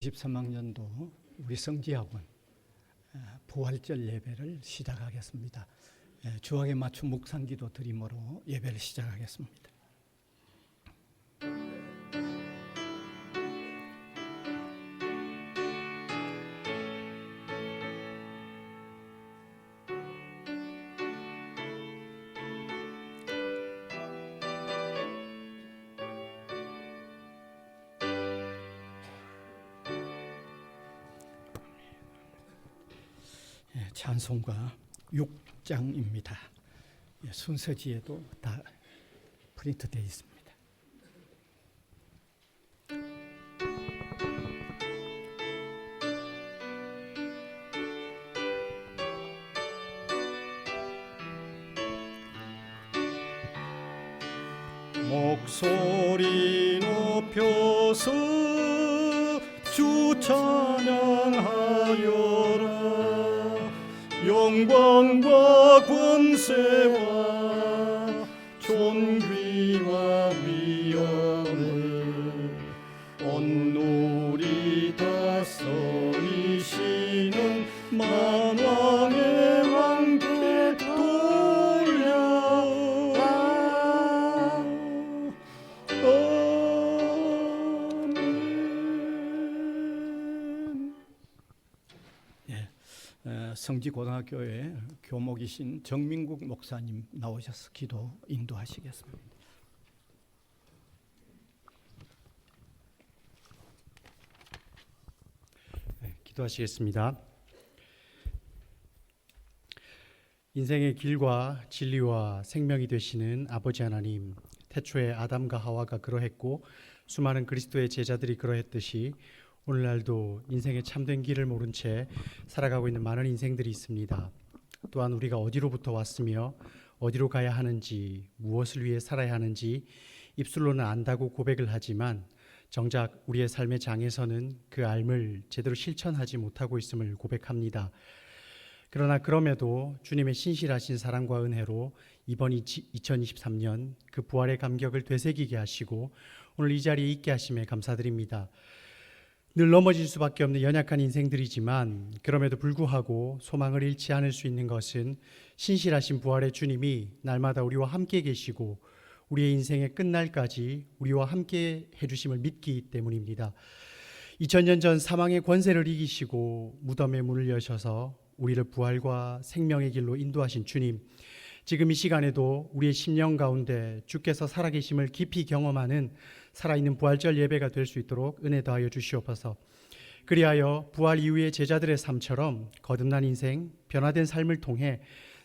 23학년도 우리 성지학원 부활절 예배를 시작하겠습니다. 주학에 맞춘 묵상기도 드림으로 예배를 시작하겠습니다. 찬송가 6장입니다. 순서지에도 다 프린트되어 있습니다. 목소리 높여서 주 찬양하여라. 영광과 권세와 존귀와 위엄을 온누리 다스리시는 만왕의 왕께 돌려. 성지고등학교의 교목이신 정민국 목사님 나오셔서 기도 인도하시겠습니다. 기도하시겠습니다. 인생의 길과 진리와 생명이 되시는 아버지 하나님, 태초에 아담과 하와가 그러했고 수많은 그리스도의 제자들이 그러했듯이 오늘날도 인생의 참된 길을 모른 채 살아가고 있는 많은 인생들이 있습니다. 또한 우리가 어디로부터 왔으며 어디로 가야 하는지, 무엇을 위해 살아야 하는지 입술로는 안다고 고백을 하지만 정작 우리의 삶의 장에서는 그 알을 제대로 실천하지 못하고 있음을 고백합니다. 그러나 그럼에도 주님의 신실하신 사랑과 은혜로 이번 2023년 그 부활의 감격을 되새기게 하시고 오늘 이 자리에 있게 하심에 감사드립니다. 늘 넘어질 수밖에 없는 연약한 인생들이지만 그럼에도 불구하고 소망을 잃지 않을 수 있는 것은 신실하신 부활의 주님이 날마다 우리와 함께 계시고 우리의 인생의 끝날까지 우리와 함께 해주심을 믿기 때문입니다. 2000년 전 사망의 권세를 이기시고 무덤의 문을 여셔서 우리를 부활과 생명의 길로 인도하신 주님, 지금 이 시간에도 우리의 심령 가운데 주께서 살아계심을 깊이 경험하는 살아있는 부활절 예배가 될 수 있도록 은혜 더하여 주시옵소서. 그리하여 부활 이후의 제자들의 삶처럼 거듭난 인생, 변화된 삶을 통해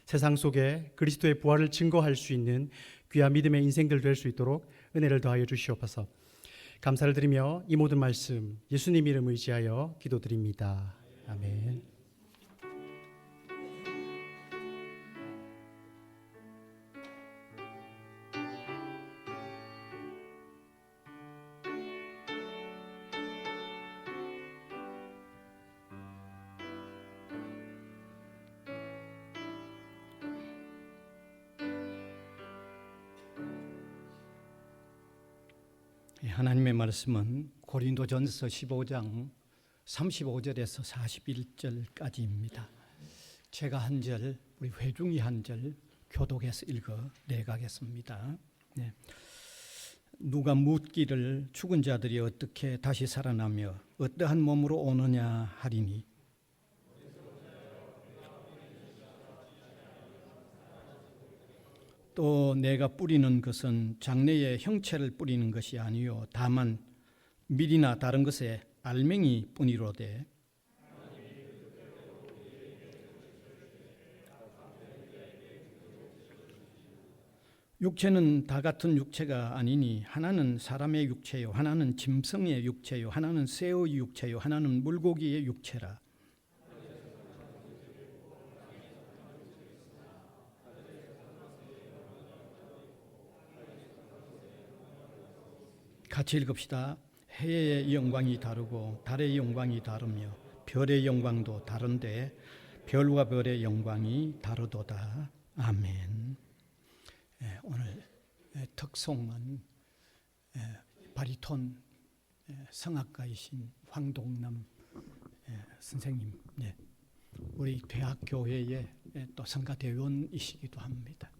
세상 속에 그리스도의 부활을 증거할 수 있는 귀한 믿음의 인생들 될 수 있도록 은혜를 더하여 주시옵소서. 감사를 드리며 이 모든 말씀 예수님 이름 의지하여 기도드립니다. 아멘. 하나님의 말씀은 고린도전서 15장 35절에서 41절까지입니다. 제가 한 절, 우리 회중이 한 절 교독해서 읽어 내가겠습니다. 네. 누가 묻기를 죽은 자들이 어떻게 다시 살아나며 어떠한 몸으로 오느냐 하리니 또 내가 뿌리는 것은 장래의 형체를 뿌리는 것이 아니요 다만 밀이나 다른 것에 알맹이 뿐이로되 육체는 다 같은 육체가 아니니 하나는 사람의 육체요 하나는 짐승의 육체요 하나는 새의 육체요 하나는 물고기의 육체라. 같이 읽읍시다. 해의 영광이 다르고 달의 영광이 다르며 별의 영광도 다른데 별과 별의 영광이 다르도다. 아멘. 오늘 특송은 바리톤 성악가이신 황동남 선생님, 우리 대학 교회의 또 성가대원이시기도 합니다.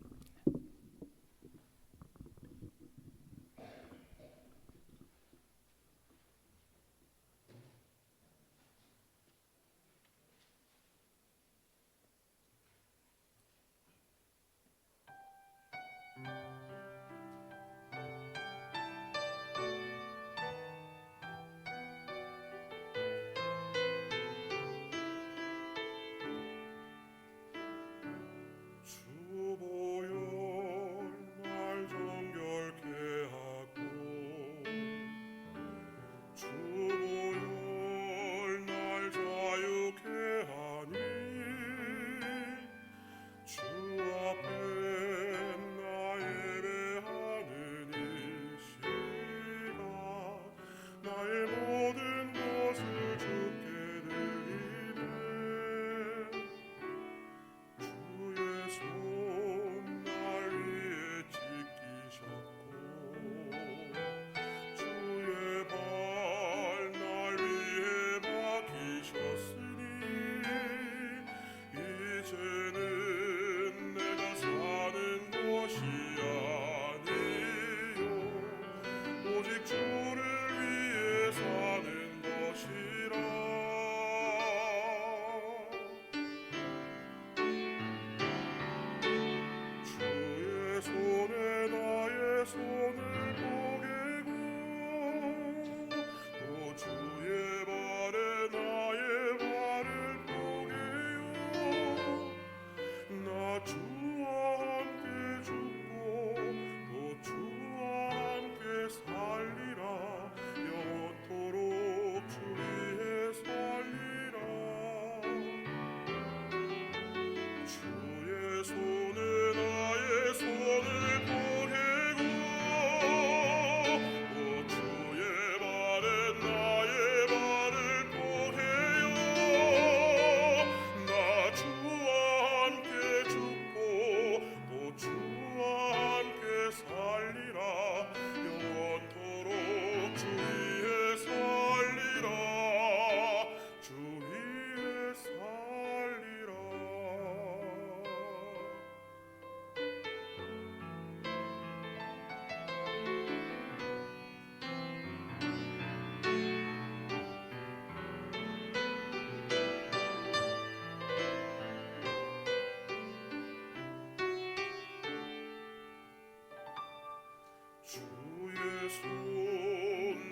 주의 손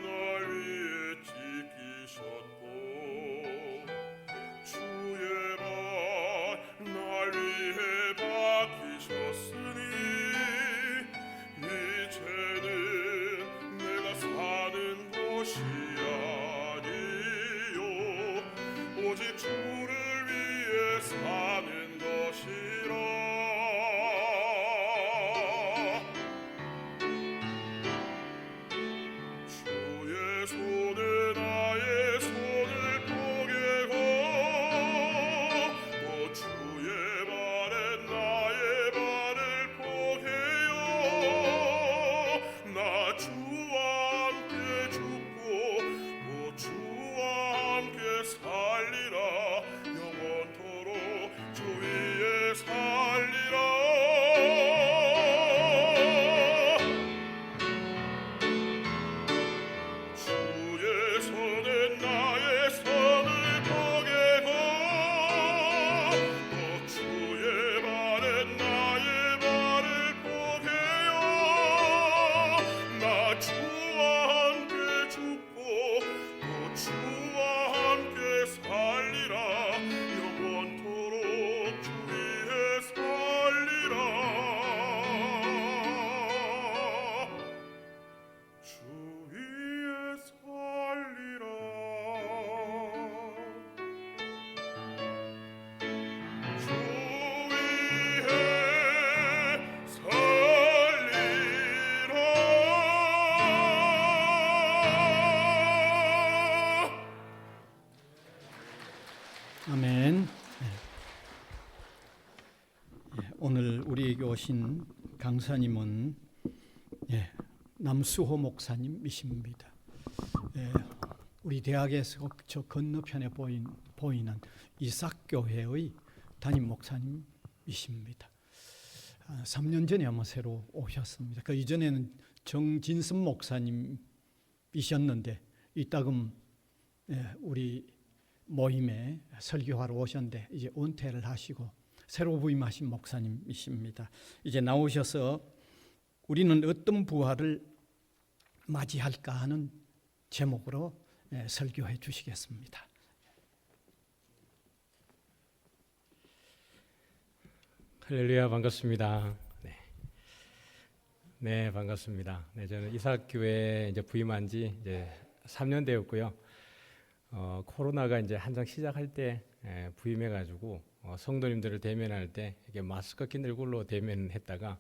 날 위에 지키셨고 주의 발 날 위에 박히셨으니 이제는 내가 사는 것이 아니요 오직 주를 위해 사는 것이라. 손은 나의 손을 포개고 또 주의 발은 나의 발을 포개요. 나 주와 함께 죽고 또 주와 함께 살리라. 영원토록 주 위에 살리라. 아멘. 오늘 우리에게 오신 강사님은 남수호 목사님이십니다. 우리 대학에서 저 건너편에 보이는 이삭교회의 담임 목사님이십니다. 3년 전에 아마 새로 오셨습니다. 그 이전에는 정진선 목사님이셨는데 이따금 우리 모임에 설교하러 오셨는데 이제 은퇴를 하시고 새로 부임하신 목사님이십니다. 이제 나오셔서 우리는 어떤 부활을 맞이할까 하는 제목으로 설교해 주시겠습니다. 할렐루야, 반갑습니다. 네, 반갑습니다. 네, 저는 이삭교회 이제 부임한 지 이제 3년 되었고요. 코로나가 이제 한창 시작할 때 부임해가지고 성도님들을 대면할 때 이게 마스크 낀 얼굴로 대면했다가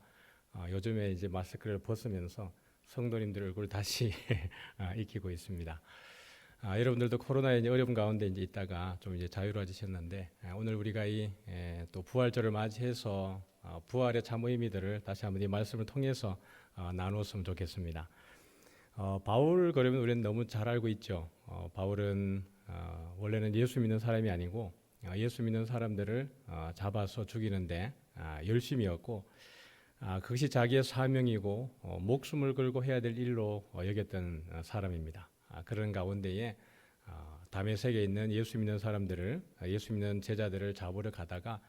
요즘에 이제 마스크를 벗으면서 성도님들 얼굴 다시 익히고 있습니다. 여러분들도 코로나의 이제 어려운 가운데 이제 있다가 좀 이제 자유로워지셨는데 오늘 우리가 이 또 부활절을 맞이해서 부활의 참 의미들을 다시 한번 이 말씀을 통해서 나누었으면 좋겠습니다. 바울 그러면 우리는 너무 잘 알고 있죠. 바울은 원래는 예수 믿는 사람이 아니고 예수 믿는 사람들을 잡아서 죽이는데 열심이었고 그것이 자기의 사명이고 목숨을 걸고 해야 될 일로 여겼던 사람입니다. 그런 가운데에 다메섹에 있는 예수 믿는 사람들을 예수 믿는 제자들을 잡으러 가다가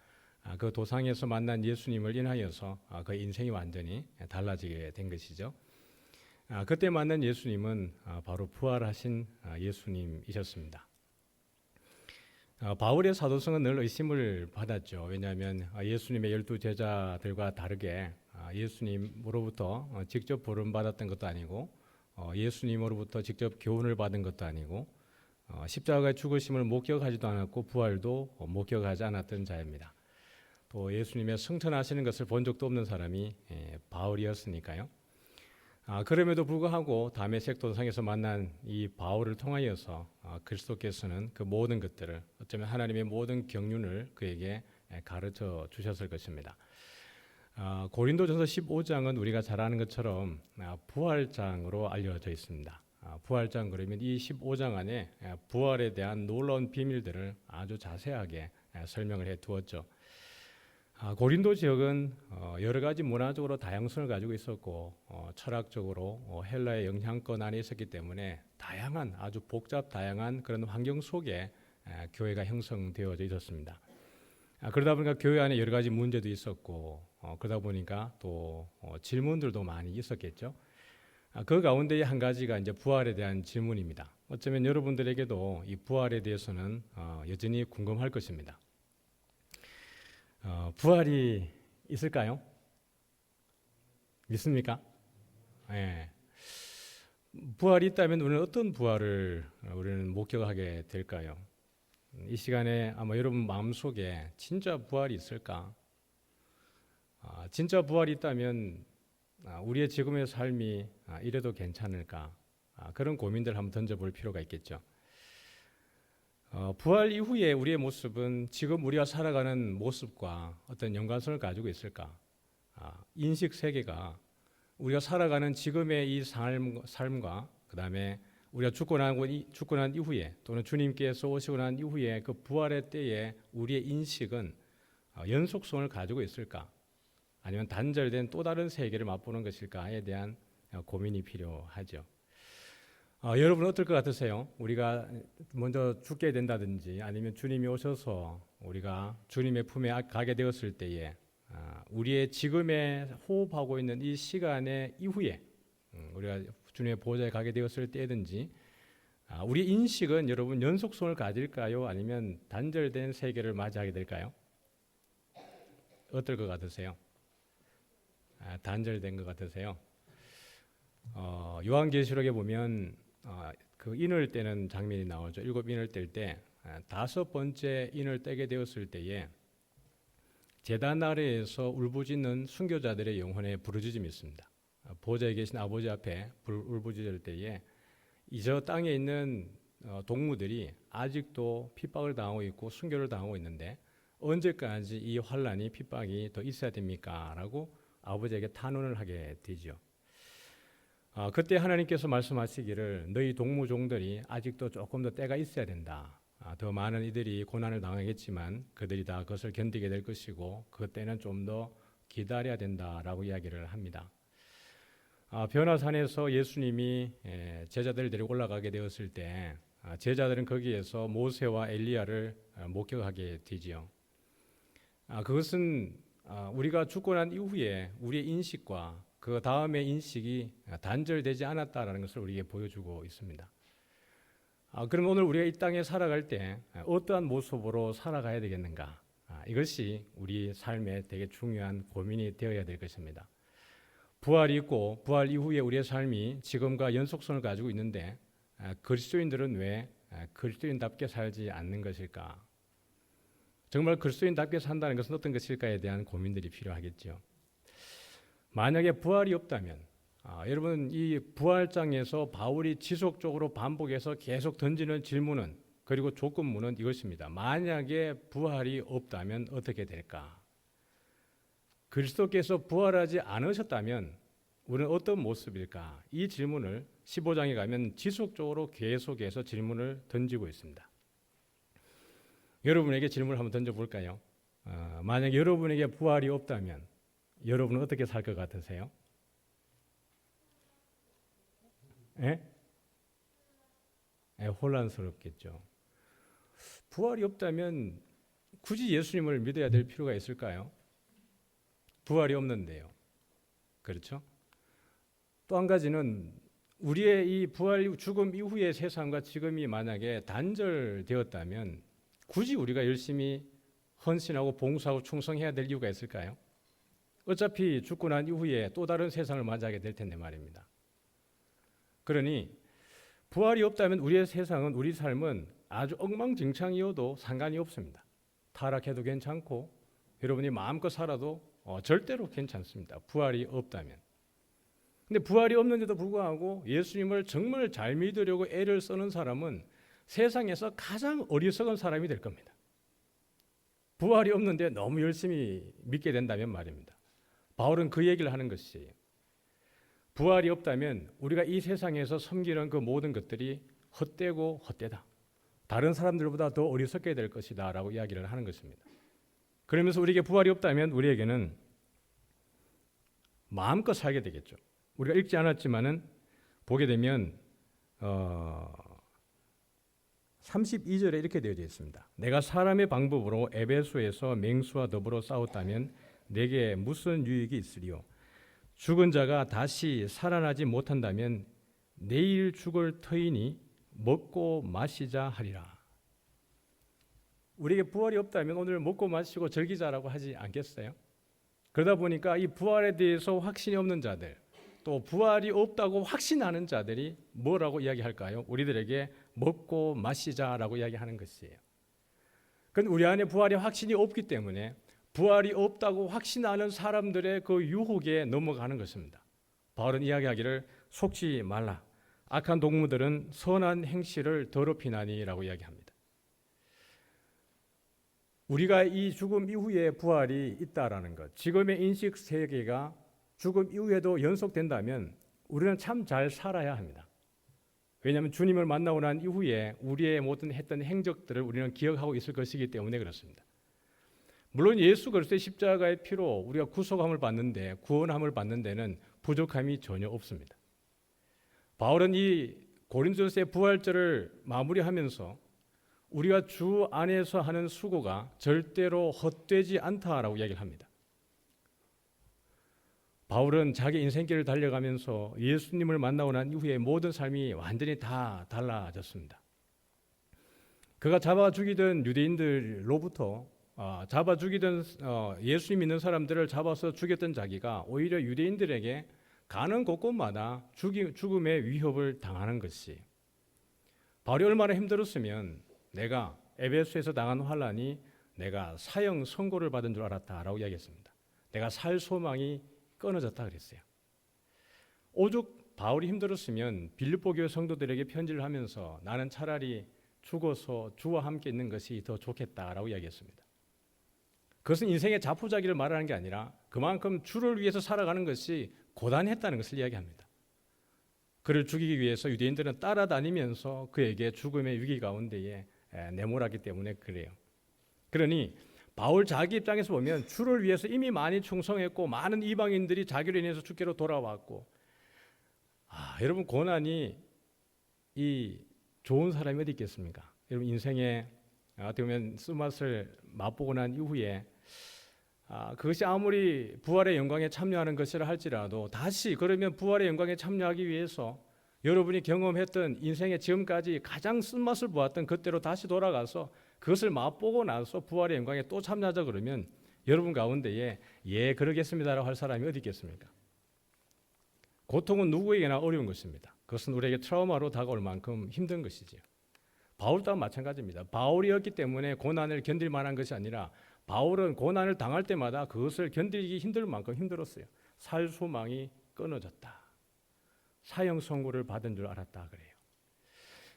그 도상에서 만난 예수님을 인하여서 그 인생이 완전히 달라지게 된 것이죠. 그때 만난 예수님은 바로 부활하신 예수님이셨습니다. 바울의 사도성은 늘 의심을 받았죠. 왜냐하면 예수님의 12 제자들과 다르게 예수님으로부터 직접 부름받았던 것도 아니고 예수님으로부터 직접 교훈을 받은 것도 아니고 십자가의 죽으심을 목격하지도 않았고 부활도 목격하지 않았던 자입니다. 또 예수님의 승천하시는 것을 본 적도 없는 사람이 바울이었으니까요. 그럼에도 불구하고 다메섹 도상에서 만난 이 바울을 통하여서 그리스도께서는 그 모든 것들을 어쩌면 하나님의 모든 경륜을 그에게 가르쳐 주셨을 것입니다. 고린도전서 15장은 우리가 잘 아는 것처럼 부활장으로 알려져 있습니다. 부활장 그러면 이 15장 안에 부활에 대한 놀라운 비밀들을 아주 자세하게 설명을 해 두었죠. 고린도 지역은 여러 가지 문화적으로 다양성을 가지고 있었고 철학적으로 헬라의 영향권 안에 있었기 때문에 다양한 아주 복잡 다양한 그런 환경 속에 교회가 형성되어져 있었습니다. 그러다 보니까 교회 안에 여러 가지 문제도 있었고 그러다 보니까 또 질문들도 많이 있었겠죠. 그 가운데 한 가지가 이제 부활에 대한 질문입니다. 어쩌면 여러분들에게도 이 부활에 대해서는 여전히 궁금할 것입니다. 부활이 있을까요? 믿습니까? 네. 부활이 있다면 우리는 어떤 부활을 우리는 목격하게 될까요? 이 시간에 아마 여러분 마음속에 진짜 부활이 있을까? 진짜 부활이 있다면 우리의 지금의 삶이 이래도 괜찮을까? 그런 고민들 한번 던져볼 필요가 있겠죠. 부활 이후에 우리의 모습은 지금 우리가 살아가는 모습과 어떤 연관성을 가지고 있을까? 인식 세계가 우리가 살아가는 지금의 이 삶과 그 다음에 우리가 죽고 난 이후에 또는 주님께서 오시고 난 이후에 그 부활의 때에 우리의 인식은 연속성을 가지고 있을까? 아니면 단절된 또 다른 세계를 맛보는 것일까에 대한 고민이 필요하죠. 여러분은 어떨 것 같으세요? 우리가 먼저 죽게 된다든지 아니면 주님이 오셔서 우리가 주님의 품에 가게 되었을 때에 우리의 지금의 호흡하고 있는 이 시간의 이후에 우리가 주님의 보좌에 가게 되었을 때든지 우리의 인식은 여러분 연속성을 가질까요? 아니면 단절된 세계를 맞이하게 될까요? 어떨 것 같으세요? 단절된 것 같으세요? 요한계시록에 보면 그 인을 떼는 장면이 나오죠. 7 인을 뗄 때 5번째 인을 떼게 되었을 때에 제단 아래에서 울부짖는 순교자들의 영혼의 부르짖음이 있습니다. 보좌에 계신 아버지 앞에 울부짖을 때에 이 저 땅에 있는 동무들이 아직도 핍박을 당하고 있고 순교를 당하고 있는데 언제까지 이 환란이 핍박이 더 있어야 됩니까? 라고 아버지에게 탄원을 하게 되죠. 그때 하나님께서 말씀하시기를 너희 동무종들이 아직도 조금 더 때가 있어야 된다. 더 많은 이들이 고난을 당하겠지만 그들이 다 그것을 견디게 될 것이고 그때는 좀 더 기다려야 된다라고 이야기를 합니다. 변화산에서 예수님이 제자들을 데리고 올라가게 되었을 때 제자들은 거기에서 모세와 엘리야를 목격하게 되지요. 그것은 우리가 죽고 난 이후에 우리의 인식과 그 다음의 인식이 단절되지 않았다라는 것을 우리에게 보여주고 있습니다. 그럼 오늘 우리가 이 땅에 살아갈 때 어떠한 모습으로 살아가야 되겠는가? 이것이 우리 삶에 되게 중요한 고민이 되어야 될 것입니다. 부활이 있고 부활 이후에 우리의 삶이 지금과 연속성을 가지고 있는데 그리스도인들은 왜 그리스도인답게 살지 않는 것일까? 정말 그리스도인답게 산다는 것은 어떤 것일까에 대한 고민들이 필요하겠죠. 만약에 부활이 없다면 여러분 이 부활장에서 바울이 지속적으로 반복해서 계속 던지는 질문은 그리고 조건문은 이것입니다. 만약에 부활이 없다면 어떻게 될까? 그리스도께서 부활하지 않으셨다면 우리는 어떤 모습일까? 이 질문을 15장에 가면 지속적으로 계속해서 질문을 던지고 있습니다. 여러분에게 질문을 한번 던져볼까요? 만약 여러분에게 부활이 없다면 여러분은 어떻게 살 것 같으세요? 혼란스럽겠죠. 부활이 없다면 굳이 예수님을 믿어야 될 필요가 있을까요? 부활이 없는데요. 그렇죠? 또 한 가지는 우리의 이 부활 죽음 이후의 세상과 지금이 만약에 단절되었다면 굳이 우리가 열심히 헌신하고 봉사하고 충성해야 될 이유가 있을까요? 어차피 죽고 난 이후에 또 다른 세상을 맞이하게 될 텐데 말입니다. 그러니 부활이 없다면 우리의 세상은 우리 삶은 아주 엉망진창이어도 상관이 없습니다. 타락해도 괜찮고 여러분이 마음껏 살아도 절대로 괜찮습니다. 부활이 없다면. 근데 부활이 없는데도 불구하고 예수님을 정말 잘 믿으려고 애를 쓰는 사람은 세상에서 가장 어리석은 사람이 될 겁니다. 부활이 없는데 너무 열심히 믿게 된다면 말입니다. 바울은 그 얘기를 하는 것이에요. 부활이 없다면 우리가 이 세상에서 섬기는 그 모든 것들이 헛되고 헛되다. 다른 사람들보다 더 어리석게 될 것이다 라고 이야기를 하는 것입니다. 그러면서 우리에게 부활이 없다면 우리에게는 마음껏 살게 되겠죠. 우리가 읽지 않았지만은 보게 되면 32절에 이렇게 되어 있습니다. 내가 사람의 방법으로 에베소에서 맹수와 더불어 싸웠다면 내게 무슨 유익이 있으리요? 죽은 자가 다시 살아나지 못한다면 내일 죽을 터이니 먹고 마시자 하리라. 우리에게 부활이 없다면 오늘 먹고 마시고 즐기자라고 하지 않겠어요? 그러다 보니까 이 부활에 대해서 확신이 없는 자들, 또 부활이 없다고 확신하는 자들이 뭐라고 이야기할까요? 우리들에게 먹고 마시자라고 이야기하는 것이에요. 그런데 우리 안에 부활의 확신이 없기 때문에 부활이 없다고 확신하는 사람들의 그 유혹에 넘어가는 것입니다. 바울은 이야기하기를 속지 말라. 악한 동무들은 선한 행실을 더럽히나니라고 이야기합니다. 우리가 이 죽음 이후에 부활이 있다라는 것, 지금의 인식 세계가 죽음 이후에도 연속된다면 우리는 참 잘 살아야 합니다. 왜냐하면 주님을 만나고 난 이후에 우리의 모든 했던 행적들을 우리는 기억하고 있을 것이기 때문에 그렇습니다. 물론 예수 그리스도의 십자가의 피로 우리가 구속함을 받는데, 구원함을 받는 데는 부족함이 전혀 없습니다. 바울은 이 고린도서의 부활절을 마무리하면서 우리가 주 안에서 하는 수고가 절대로 헛되지 않다라고 이야기를 합니다. 바울은 자기 인생길을 달려가면서 예수님을 만나고 난 이후에 모든 삶이 완전히 다 달라졌습니다. 그가 잡아 죽이던 유대인들로부터 잡아 죽이던 예수님 믿는 사람들을 잡아서 죽였던 자기가 오히려 유대인들에게 가는 곳곳마다 죽음의 위협을 당하는 것이, 바울이 얼마나 힘들었으면 내가 에베소에서 당한 환난이 내가 사형 선고를 받은 줄 알았다라고 이야기했습니다. 내가 살 소망이 끊어졌다 그랬어요. 오죽 바울이 힘들었으면 빌립보 교회 성도들에게 편지를 하면서 나는 차라리 죽어서 주와 함께 있는 것이 더 좋겠다라고 이야기했습니다. 그것은 인생의 자포자기를 말하는 게 아니라 그만큼 주를 위해서 살아가는 것이 고단했다는 것을 이야기합니다. 그를 죽이기 위해서 유대인들은 따라다니면서 그에게 죽음의 위기 가운데에 내몰았기 때문에 그래요. 그러니 바울 자기 입장에서 보면 주를 위해서 이미 많이 충성했고 많은 이방인들이 자기로 인해서 주께로 돌아왔고, 여러분 고난이 이 좋은 사람이 어디 있겠습니까? 여러분 인생에 어떻게 보면 쓴맛을 맛보고 난 이후에 그것이 아무리 부활의 영광에 참여하는 것이라 할지라도 다시 그러면 부활의 영광에 참여하기 위해서 여러분이 경험했던 인생의 지금까지 가장 쓴맛을 보았던 그때로 다시 돌아가서 그것을 맛보고 나서 부활의 영광에 또 참여하자 그러면 여러분 가운데에 예 그러겠습니다라고 할 사람이 어디 있겠습니까? 고통은 누구에게나 어려운 것입니다. 그것은 우리에게 트라우마로 다가올 만큼 힘든 것이지요. 바울 또한 마찬가지입니다. 바울이었기 때문에 고난을 견딜 만한 것이 아니라 바울은 고난을 당할 때마다 그것을 견디기 힘들 만큼 힘들었어요. 살 소망이 끊어졌다. 사형 선고를 받은 줄 알았다 그래요.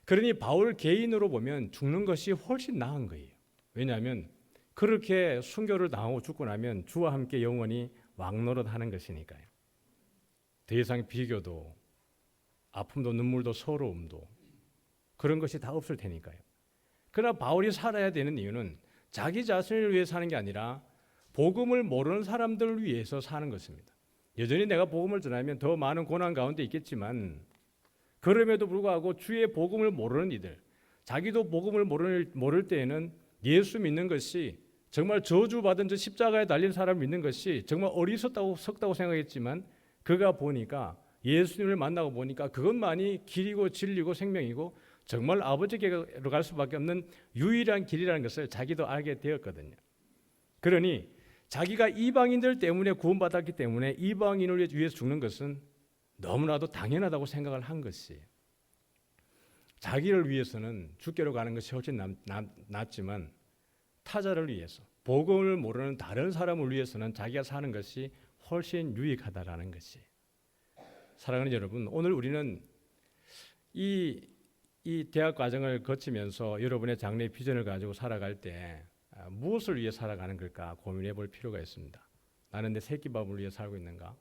그러니 바울 개인으로 보면 죽는 것이 훨씬 나은 거예요. 왜냐하면 그렇게 순교를 당하고 죽고 나면 주와 함께 영원히 왕노릇하는 것이니까요. 더 이상 비교도 아픔도 눈물도 서러움도 그런 것이 다 없을 테니까요. 그러나 바울이 살아야 되는 이유는 자기 자신을 위해 사는 게 아니라 복음을 모르는 사람들을 위해서 사는 것입니다. 여전히 내가 복음을 전하면 더 많은 고난 가운데 있겠지만 그럼에도 불구하고 주의 복음을 모르는 이들, 자기도 복음을 모를 때에는 예수 믿는 것이 정말 저주받은 저 십자가에 달린 사람을 믿는 것이 정말 어리석다고 생각했지만 그가 보니까 예수님을 만나고 보니까 그것만이 길이고 진리고 생명이고 정말 아버지께로 갈 수밖에 없는 유일한 길이라는 것을 자기도 알게 되었거든요. 그러니 자기가 이방인들 때문에 구원받았기 때문에 이방인을 위해서 죽는 것은 너무나도 당연하다고 생각을 한 것이에요. 자기를 위해서는 주께로 가는 것이 훨씬 낫지만 타자를 위해서 복음을 모르는 다른 사람을 위해서는 자기가 사는 것이 훨씬 유익하다라는 것이에요. 사랑하는 여러분, 오늘 우리는 이 대학 과정을 거치면서 여러분의 장래 비전을 가지고 살아갈 때 무엇을 위해 살아가는 걸까 고민해 볼 필요가 있습니다. 나는 내 새끼밥을 위해 살고 있는가?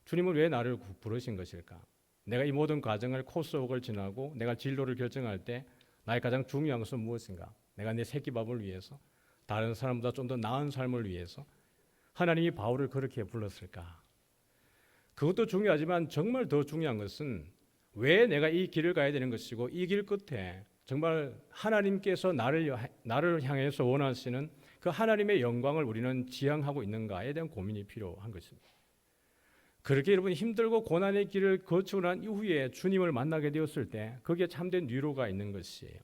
주님은 왜 나를 부르신 것일까? 내가 이 모든 과정을 코스웍을 지나고 내가 진로를 결정할 때 나의 가장 중요한 것은 무엇인가? 내가 내 새끼밥을 위해서, 다른 사람보다 좀 더 나은 삶을 위해서 하나님이 바울을 그렇게 불렀을까? 그것도 중요하지만 정말 더 중요한 것은 왜 내가 이 길을 가야 되는 것이고 이 길 끝에 정말 하나님께서 나를 향해서 원하시는 그 하나님의 영광을 우리는 지향하고 있는가에 대한 고민이 필요한 것입니다. 그렇게 여러분 힘들고 고난의 길을 거치고 난 이후에 주님을 만나게 되었을 때 거기에 참된 위로가 있는 것이에요.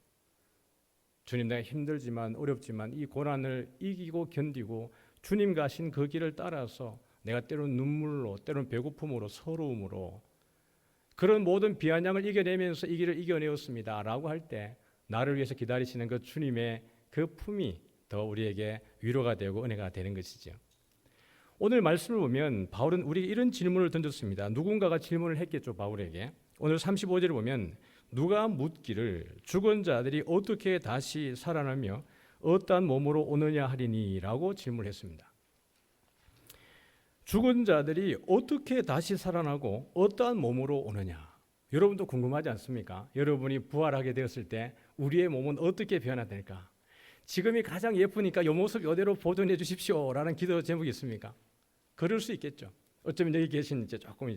주님, 내가 힘들지만 어렵지만 이 고난을 이기고 견디고 주님 가신 그 길을 따라서 내가 때론 눈물로 때론 배고픔으로 서러움으로 그런 모든 비아냥을 이겨내면서 이 길을 이겨내었습니다 라고 할 때 나를 위해서 기다리시는 그 주님의 그 품이 더 우리에게 위로가 되고 은혜가 되는 것이죠. 오늘 말씀을 보면 바울은 우리에게 이런 질문을 던졌습니다. 누군가가 질문을 했겠죠, 바울에게. 오늘 35절을 보면 누가 묻기를 죽은 자들이 어떻게 다시 살아나며 어떠한 몸으로 오느냐 하리니 라고 질문했습니다. 죽은 자들이 어떻게 다시 살아나고 어떠한 몸으로 오느냐. 여러분도 궁금하지 않습니까? 여러분이 부활하게 되었을 때 우리의 몸은 어떻게 변화될까? 지금이 가장 예쁘니까 이 모습 이대로 보존해 주십시오 라는 기도 제목이 있습니까? 그럴 수 있겠죠. 어쩌면 여기 계신 조금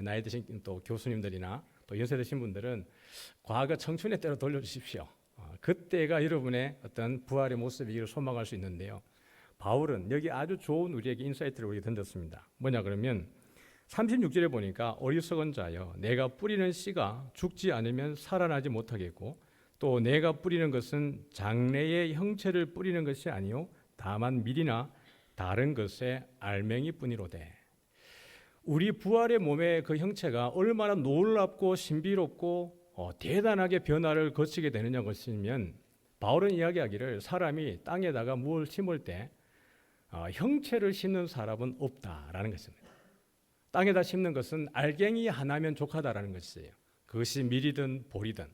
나이 드신 또 교수님들이나 또 연세 드신 분들은 과거 청춘의 때로 돌려주십시오. 그때가 여러분의 어떤 부활의 모습이기를 소망할 수 있는데요. 바울은 여기 아주 좋은 우리에게 인사이트를 우리에게 던졌습니다. 뭐냐 그러면 36절에 보니까 어리석은 자여 내가 뿌리는 씨가 죽지 않으면 살아나지 못하겠고 또 내가 뿌리는 것은 장래의 형체를 뿌리는 것이 아니요 다만 밀이나 다른 것의 알맹이 뿐이로되. 우리 부활의 몸의 그 형체가 얼마나 놀랍고 신비롭고 대단하게 변화를 거치게 되느냐 것이면 바울은 이야기하기를 사람이 땅에다가 무엇을 심을 때 형체를 심는 사람은 없다라는 것입니다. 땅에다 심는 것은 알갱이 하나면 족하다라는 것이에요. 그것이 밀이든 보리든.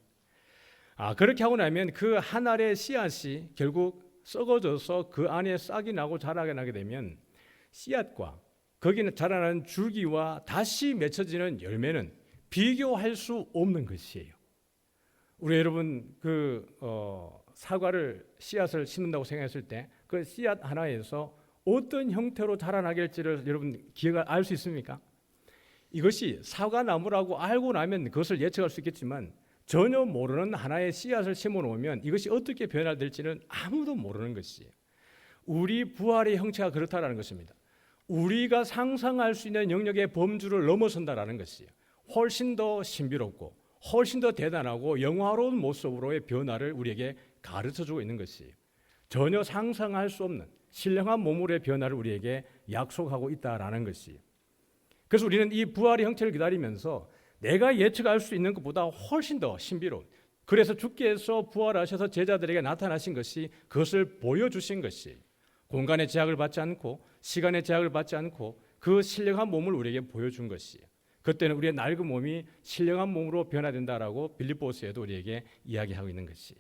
그렇게 하고 나면 그 한 알의 씨앗이 결국 썩어져서 그 안에 싹이 나고 자라게 나게 되면 씨앗과 거기는 자라나는 줄기와 다시 맺혀지는 열매는 비교할 수 없는 것이에요. 우리 여러분 사과를 씨앗을 심는다고 생각했을 때 그 씨앗 하나에서 어떤 형태로 자라나게 할지를 여러분 알 수 있습니까? 이것이 사과나무라고 알고 나면 그것을 예측할 수 있겠지만 전혀 모르는 하나의 씨앗을 심어 놓으면 이것이 어떻게 변화될지는 아무도 모르는 것이에요. 우리 부활의 형체가 그렇다라는 것입니다. 우리가 상상할 수 있는 영역의 범주를 넘어선다라는 것이에요. 훨씬 더 신비롭고 훨씬 더 대단하고 영화로운 모습으로의 변화를 우리에게 가르쳐주고 있는 것이에요. 전혀 상상할 수 없는 신령한 몸으로의 변화를 우리에게 약속하고 있다라는 것이에요. 그래서 우리는 이 부활의 형체를 기다리면서 내가 예측할 수 있는 것보다 훨씬 더 신비로운, 그래서 주께서 부활하셔서 제자들에게 나타나신 것이 그것을 보여주신 것이에요. 공간의 제약을 받지 않고 시간의 제약을 받지 않고 그 신령한 몸을 우리에게 보여준 것이에요. 그때는 우리의 낡은 몸이 신령한 몸으로 변화된다라고 빌립보서에도 우리에게 이야기하고 있는 것이에요.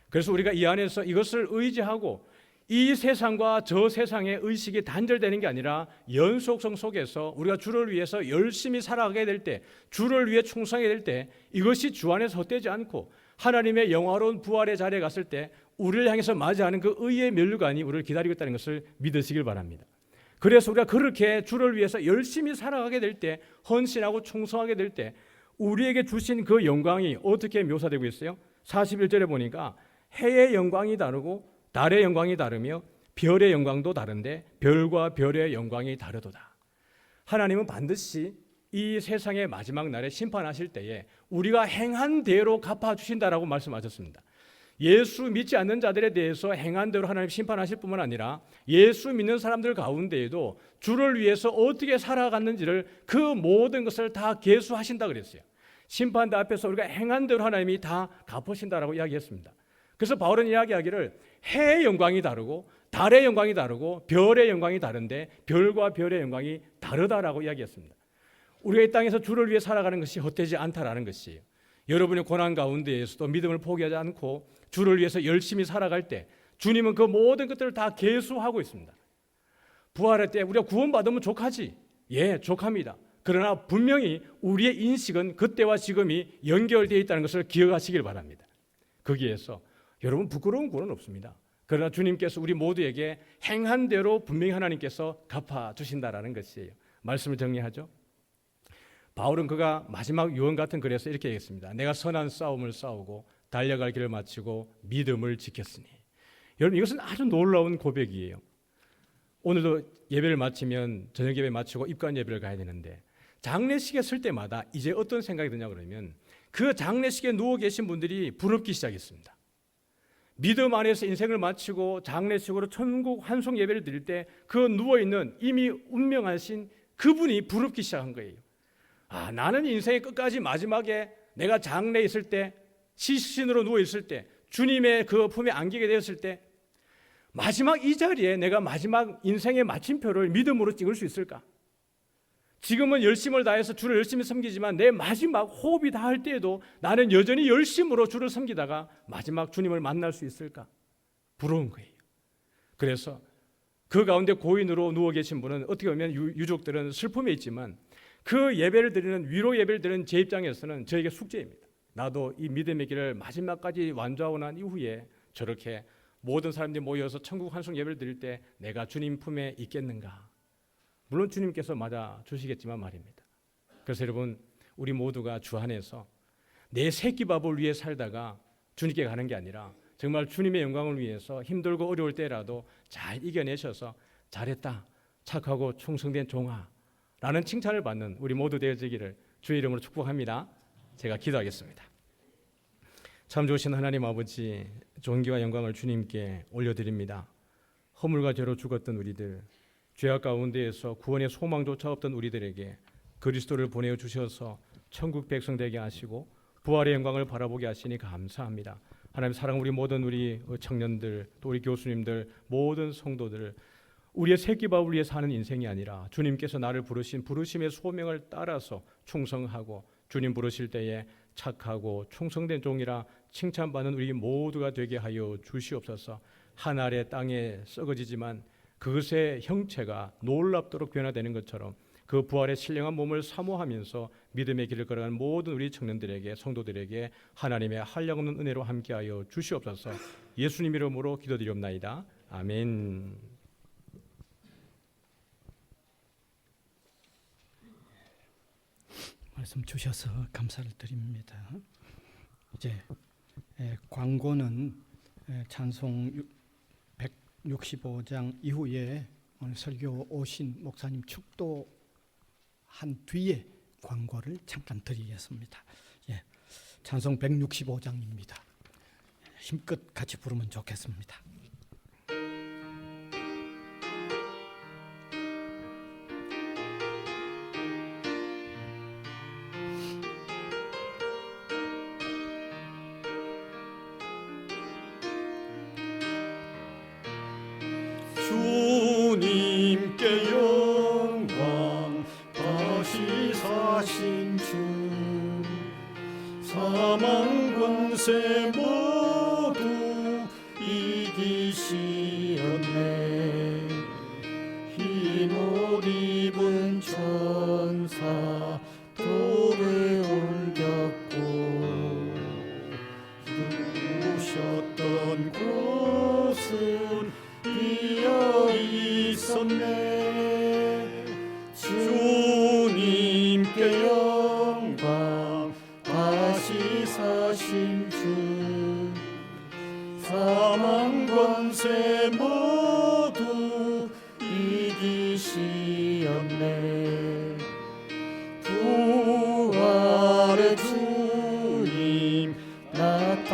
그래서 우리가 이 안에서 이것을 의지하고 이 세상과 저 세상의 의식이 단절되는 게 아니라 연속성 속에서 우리가 주를 위해서 열심히 살아가게 될 때, 주를 위해 충성하게 될 때 이것이 주 안에서 헛되지 않고 하나님의 영화로운 부활의 자리에 갔을 때 우리를 향해서 맞이하는 그 의의 면류관이 우리를 기다리고 있다는 것을 믿으시길 바랍니다. 그래서 우리가 그렇게 주를 위해서 열심히 살아가게 될 때, 헌신하고 충성하게 될 때 우리에게 주신 그 영광이 어떻게 묘사되고 있어요? 41절에 보니까 해의 영광이 다르고 달의 영광이 다르며 별의 영광도 다른데 별과 별의 영광이 다르도다. 하나님은 반드시 이 세상의 마지막 날에 심판하실 때에 우리가 행한 대로 갚아주신다라고 말씀하셨습니다. 예수 믿지 않는 자들에 대해서 행한 대로 하나님 심판하실 뿐만 아니라 예수 믿는 사람들 가운데에도 주를 위해서 어떻게 살아갔는지를 그 모든 것을 다 계수하신다 그랬어요. 심판대 앞에서 우리가 행한 대로 하나님이 다 갚으신다라고 이야기했습니다. 그래서 바울은 이야기하기를 해의 영광이 다르고 달의 영광이 다르고 별의 영광이 다른데 별과 별의 영광이 다르다라고 이야기했습니다. 우리가 이 땅에서 주를 위해 살아가는 것이 헛되지 않다라는 것이에요. 여러분의 고난 가운데에서도 믿음을 포기하지 않고 주를 위해서 열심히 살아갈 때 주님은 그 모든 것들을 다 계수하고 있습니다. 부활할 때 우리가 구원받으면 족하지? 예, 족합니다. 그러나 분명히 우리의 인식은 그때와 지금이 연결되어 있다는 것을 기억하시길 바랍니다. 거기에서 여러분 부끄러운 구원은 없습니다. 그러나 주님께서 우리 모두에게 행한 대로 분명히 하나님께서 갚아주신다라는 것이에요. 말씀을 정리하죠. 바울은 그가 마지막 유언 같은 글에서 이렇게 얘기했습니다. 내가 선한 싸움을 싸우고 달려갈 길을 마치고 믿음을 지켰으니. 여러분 이것은 아주 놀라운 고백이에요. 오늘도 예배를 마치면 저녁 예배 마치고 입관 예배를 가야 되는데 장례식에 설 때마다 이제 어떤 생각이 드냐 그러면 그 장례식에 누워 계신 분들이 부럽기 시작했습니다. 믿음 안에서 인생을 마치고 장례식으로 천국 환송 예배를 드릴 때 그 누워있는 이미 운명하신 그분이 부럽기 시작한 거예요. 아, 나는 인생의 끝까지 마지막에 내가 장례에 있을 때 시신으로 누워있을 때 주님의 그 품에 안기게 되었을 때 마지막 이 자리에 내가 마지막 인생의 마침표를 믿음으로 찍을 수 있을까? 지금은 열심을 다해서 주를 열심히 섬기지만 내 마지막 호흡이 다할 때에도 나는 여전히 열심으로 주를 섬기다가 마지막 주님을 만날 수 있을까? 부러운 거예요. 그래서 그 가운데 고인으로 누워 계신 분은 어떻게 보면 유족들은 슬픔에 있지만 그 예배를 드리는 위로 예배를 드리는 제 입장에서는 저에게 숙제입니다. 나도 이 믿음의 길을 마지막까지 완주하고 난 이후에 저렇게 모든 사람들이 모여서 천국 환송 예배를 드릴 때 내가 주님 품에 있겠는가? 물론 주님께서 맞아 주시겠지만 말입니다. 그래서 여러분 우리 모두가 주 안에서 내 새끼밥을 위해 살다가 주님께 가는 게 아니라 정말 주님의 영광을 위해서 힘들고 어려울 때라도 잘 이겨내셔서 잘했다, 착하고 충성된 종아 라는 칭찬을 받는 우리 모두 되어지기를 주의 이름으로 축복합니다. 제가 기도하겠습니다. 참 좋으신 하나님 아버지, 존귀와 영광을 주님께 올려드립니다. 허물과 죄로 죽었던 우리들, 죄악 가운데에서 구원의 소망조차 없던 우리들에게 그리스도를 보내어 주셔서 천국 백성 되게 하시고 부활의 영광을 바라보게 하시니 감사합니다. 하나님 사랑 우리 모든 우리 청년들 또 우리 교수님들 모든 성도들 우리의 새끼밥을 위해 사는 인생이 아니라 주님께서 나를 부르신 부르심의 소명을 따라서 충성하고 주님 부르실 때에 착하고 충성된 종이라 칭찬받는 우리 모두가 되게 하여 주시옵소서. 하늘의 땅에 썩어지지만 그것의 형체가 놀랍도록 변화되는 것처럼 그 부활의 신령한 몸을 사모하면서 믿음의 길을 걸어가는 모든 우리 청년들에게, 성도들에게 하나님의 한량없는 은혜로 함께하여 주시옵소서. 예수님 이름으로 기도드리옵나이다. 아멘. 말씀 주셔서 감사를 드립니다. 이제 광고는 찬송 165장 이후에 오늘 설교 오신 목사님 축도한 뒤에 광고를 잠깐 드리겠습니다. 찬송 165장입니다. 힘껏 같이 부르면 좋겠습니다. 주님께 영광 다시 사신 주 사망 권세 모두 이기시었네 흰 옷 입은 천사 돌에 올렸고 누우셨던 곳은 비어 있었네 주님께 영광 다시 사신 주 사망 권세 모두 이기시었네 부활의 주님 나타나시사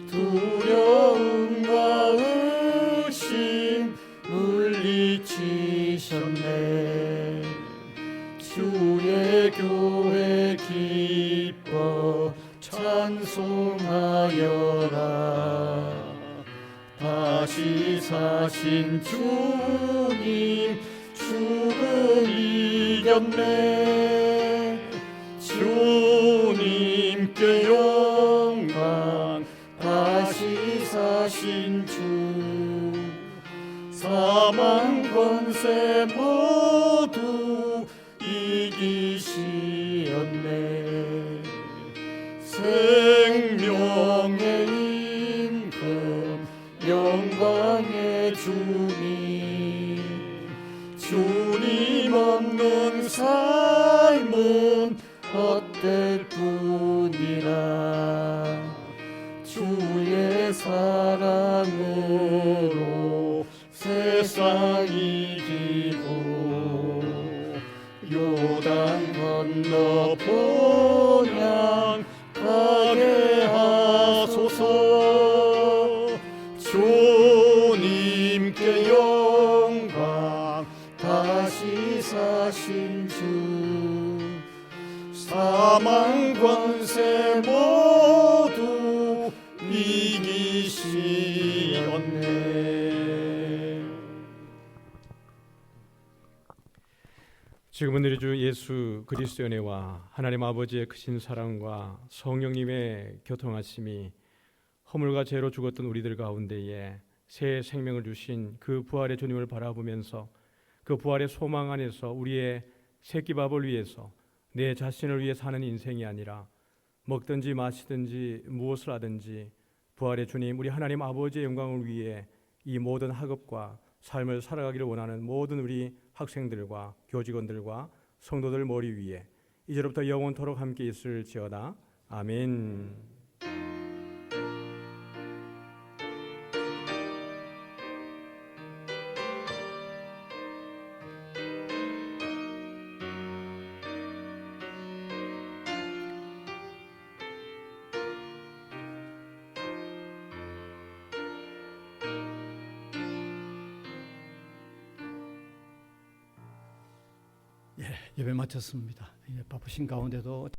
두려움과 의심 물리치셨네 주의 교회 기뻐 찬송하여라 다시 사신 주님 죽음 이겼네 주님께 영광 다시 사신 주 사망 권세 모두 이기시었네 생명의 임금 영광의 주님 주님 없는 삶은 헛될 뿐이라 주의 사랑으로 세상 이기고 요단 건너 본향 가게 하소서 주님께 영광 다시 사신 주 사망 권세 모두 이기시었네 지금은 우리 주 예수 그리스도의 은혜와 하나님 아버지의 크신 사랑과 성령님의 교통하심이 허물과 죄로 죽었던 우리들 가운데에 새 생명을 주신 그 부활의 주님을 바라보면서 그 부활의 소망 안에서 우리의 새끼밥을 위해서 내 자신을 위해 사는 인생이 아니라 먹든지 마시든지 무엇을 하든지 부활의 주님 우리 하나님 아버지의 영광을 위해 이 모든 학업과 삶을 살아가기를 원하는 모든 우리 학생들과 교직원들과 성도들 머리 위에 이제로부터 영원토록 함께 있을지어다. 아멘. 예배 마쳤습니다. 바쁘신 가운데도